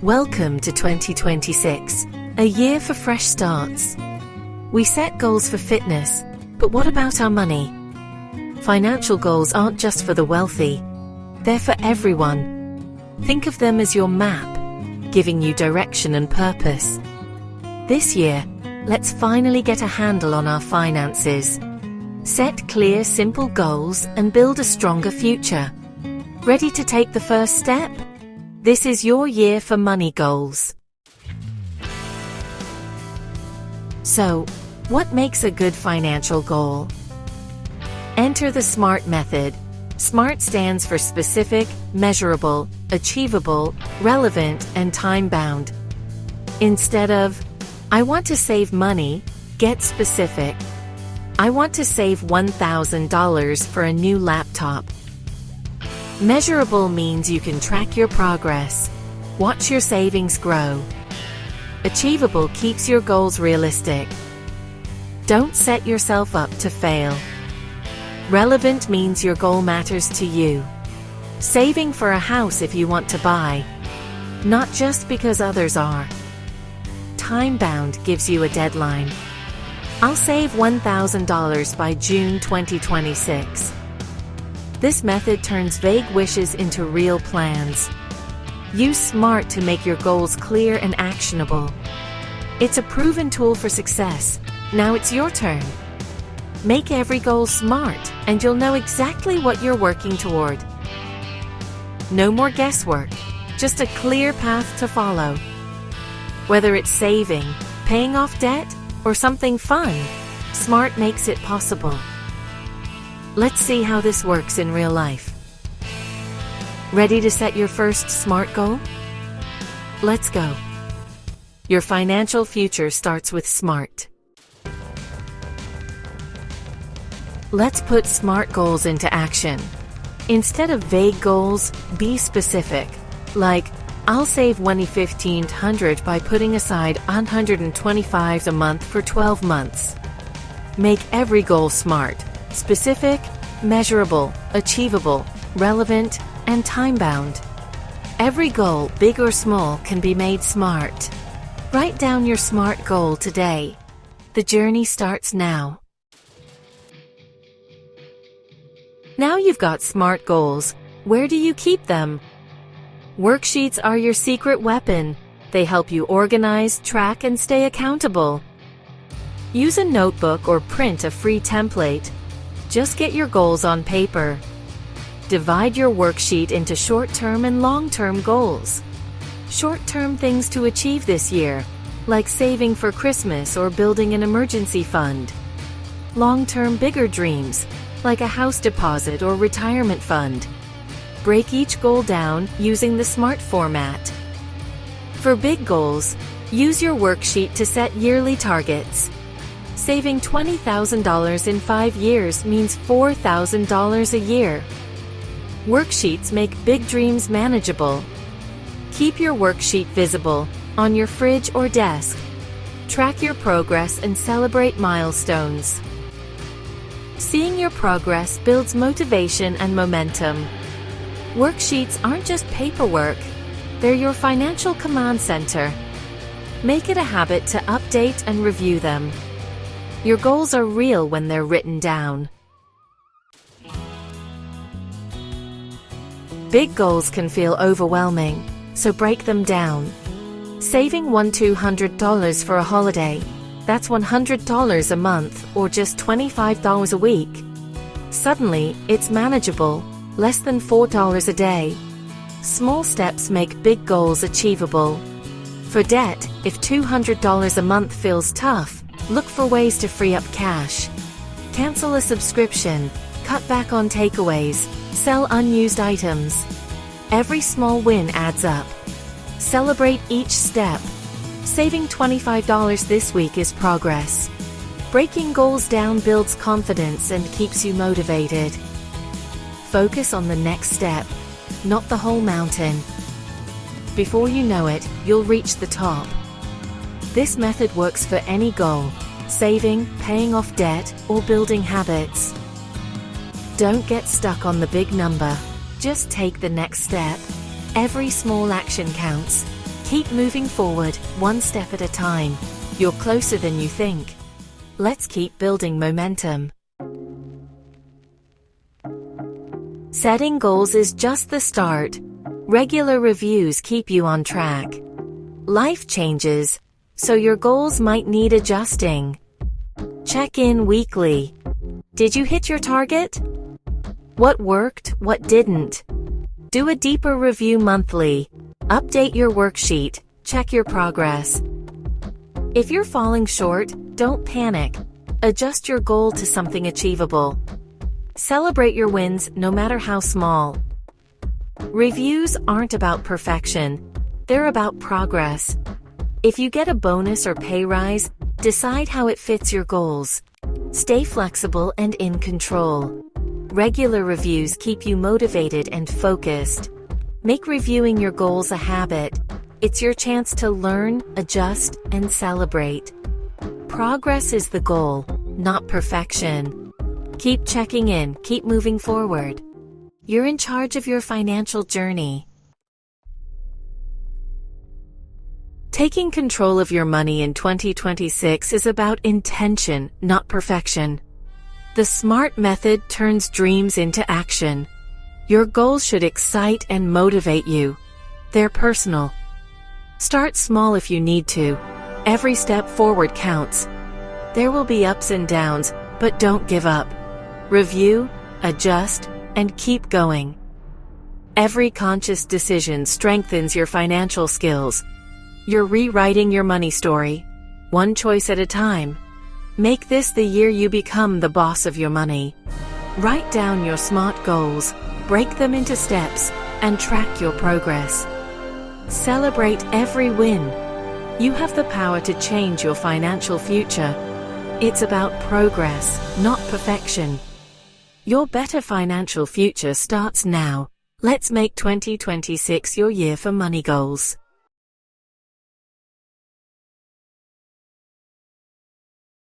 Welcome to 2026, a year for fresh starts. We set goals for fitness, but what about our money? Financial goals aren't just for the wealthy, they're for everyone. Think of them as your map, giving you direction and purpose. This year, let's finally get a handle on our finances. Set clear, simple goals and build a stronger future. Ready to take the first step? This is your year for money goals. So, what makes a good financial goal? Enter the SMART method. SMART stands for specific, measurable, achievable, relevant, and time-bound. Instead of, I want to save money, get specific. I want to save $1,000 for a new laptop. Measurable means you can track your progress, watch your savings grow. Achievable keeps your goals realistic. Don't set yourself up to fail. Relevant means your goal matters to you. Saving for a house if you want to buy, not just because others are. Time-bound gives you a deadline. I'll save $1,000 by June 2026. This method turns vague wishes into real plans. Use SMART to make your goals clear and actionable. It's a proven tool for success. Now it's your turn. Make every goal SMART, and you'll know exactly what you're working toward. No more guesswork, just a clear path to follow. Whether it's saving, paying off debt, or something fun, SMART makes it possible. Let's see how this works in real life. Ready to set your first SMART goal? Let's go. Your financial future starts with SMART. Let's put SMART goals into action. Instead of vague goals, be specific. Like, I'll save $1,500 by putting aside $125 a month for 12 months. Make every goal SMART. Specific, measurable, achievable, relevant, and time-bound. Every goal, big or small, can be made SMART. Write down your SMART goal today. The journey starts now. Now you've got SMART goals, where do you keep them? Worksheets are your secret weapon. They help you organize, track, and stay accountable. Use a notebook or print a free template. Just get your goals on paper. Divide your worksheet into short-term and long-term goals. Short-term things to achieve this year, like saving for Christmas or building an emergency fund. Long-term bigger dreams, like a house deposit or retirement fund. Break each goal down using the SMART format. For big goals, use your worksheet to set yearly targets. Saving $20,000 in 5 years means $4,000 a year. Worksheets make big dreams manageable. Keep your worksheet visible, on your fridge or desk. Track your progress and celebrate milestones. Seeing your progress builds motivation and momentum. Worksheets aren't just paperwork, they're your financial command center. Make it a habit to update and review them. Your goals are real when they're written down. Big goals can feel overwhelming, so break them down. Saving $200 for a holiday, that's $100 a month or just $25 a week. Suddenly, it's manageable, less than $4 a day. Small steps make big goals achievable. For debt, if $200 a month feels tough, look for ways to free up cash. Cancel a subscription, cut back on takeaways, sell unused items. Every small win adds up. Celebrate each step. Saving $25 this week is progress. Breaking goals down builds confidence and keeps you motivated. Focus on the next step, not the whole mountain. Before you know it, you'll reach the top. This method works for any goal: saving, paying off debt, or building habits. Don't get stuck on the big number. Just take the next step. Every small action counts. Keep moving forward, one step at a time. You're closer than you think. Let's keep building momentum. Setting goals is just the start. Regular reviews keep you on track. Life changes, so your goals might need adjusting. Check in weekly. Did you hit your target? What worked, what didn't? Do a deeper review monthly. Update your worksheet, check your progress. If you're falling short, don't panic. Adjust your goal to something achievable. Celebrate your wins, no matter how small. Reviews aren't about perfection. They're about progress. If you get a bonus or pay rise, decide how it fits your goals. Stay flexible and in control. Regular reviews keep you motivated and focused. Make reviewing your goals a habit. It's your chance to learn, adjust, and celebrate. Progress is the goal, not perfection. Keep checking in, keep moving forward. You're in charge of your financial journey. Taking control of your money in 2026 is about intention, not perfection. The SMART method turns dreams into action. Your goals should excite and motivate you. They're personal. Start small if you need to. Every step forward counts. There will be ups and downs, but don't give up. Review, adjust, and keep going. Every conscious decision strengthens your financial skills. You're rewriting your money story, one choice at a time. Make this the year you become the boss of your money. Write down your SMART goals, break them into steps, and track your progress. Celebrate every win. You have the power to change your financial future. It's about progress, not perfection. Your better financial future starts now. Let's make 2026 your year for money goals.